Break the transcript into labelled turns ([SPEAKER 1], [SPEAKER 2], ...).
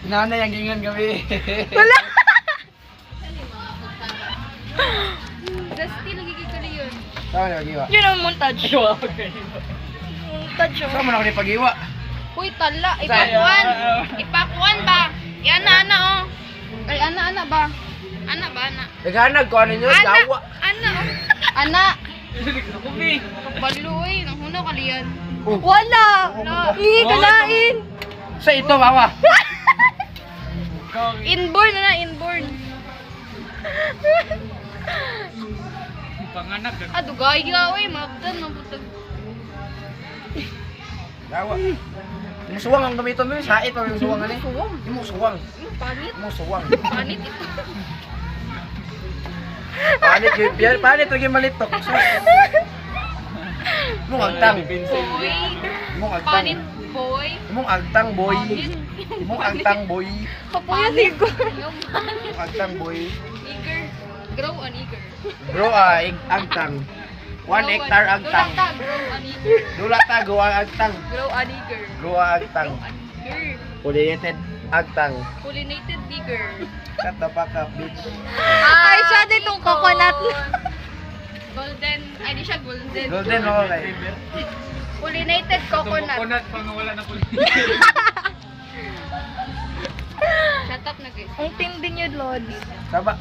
[SPEAKER 1] Nanay ang gingan gabi.
[SPEAKER 2] Wala.
[SPEAKER 3] Dusty lagi kay kali yun.
[SPEAKER 1] Saan na pagiwa?
[SPEAKER 2] Yun ang montage. Montage
[SPEAKER 1] Saan
[SPEAKER 2] oh.
[SPEAKER 1] mo na ako pagiwa?
[SPEAKER 3] Uy, tala. Ipakuan. Ipakuan ba? Ana oh. Ay, ana ba? Ana ba, ana?
[SPEAKER 1] Naghanag ko ano nyo, gawa.
[SPEAKER 3] Ana oh. Ana. Kabalo eh. Nanghunaw kali yan.
[SPEAKER 2] Wala. Hindi kalain.
[SPEAKER 1] Sa ito, bawa.
[SPEAKER 3] Inborn na, inborn.
[SPEAKER 4] Panganak.
[SPEAKER 3] Dugay gawa eh. Mabdan, mabutag.
[SPEAKER 1] Gawa. Yung suwang ang gamiton mo, sa ito yung suwang ano.
[SPEAKER 3] Suwang.
[SPEAKER 1] Yung suwang.
[SPEAKER 3] Panit.
[SPEAKER 1] Yung suwang.
[SPEAKER 3] Panit ito.
[SPEAKER 1] Panit yung piyan, panit yung malitok. Mong agtang.
[SPEAKER 3] Boy.
[SPEAKER 1] Mong agtang.
[SPEAKER 3] Panit, boy.
[SPEAKER 1] Mong agtang boy. Mong agtang boy.
[SPEAKER 2] Kapuyasin ko.
[SPEAKER 3] Yung
[SPEAKER 1] Mong agtang boy.
[SPEAKER 3] eager. Grow an eager.
[SPEAKER 1] Bro, agtang. 1 hectare agtang.
[SPEAKER 3] Grow an eager.
[SPEAKER 1] Dula ta, gawa agtang.
[SPEAKER 3] Grow an eager.
[SPEAKER 1] Gawa agtang.
[SPEAKER 3] Grow an eager.
[SPEAKER 1] Pollinated agtang.
[SPEAKER 3] Pollinated eager.
[SPEAKER 1] Shut the fuck up, bitch.
[SPEAKER 2] Ay, siya ditong coconut.
[SPEAKER 3] Golden. Ay, di siya golden.
[SPEAKER 1] Golden ako kay.
[SPEAKER 3] Pollinated coconut.
[SPEAKER 4] Coconut pang wala na po.
[SPEAKER 3] Shut up na guys.
[SPEAKER 2] Ang tindi niyo, Lodi.
[SPEAKER 1] Saba.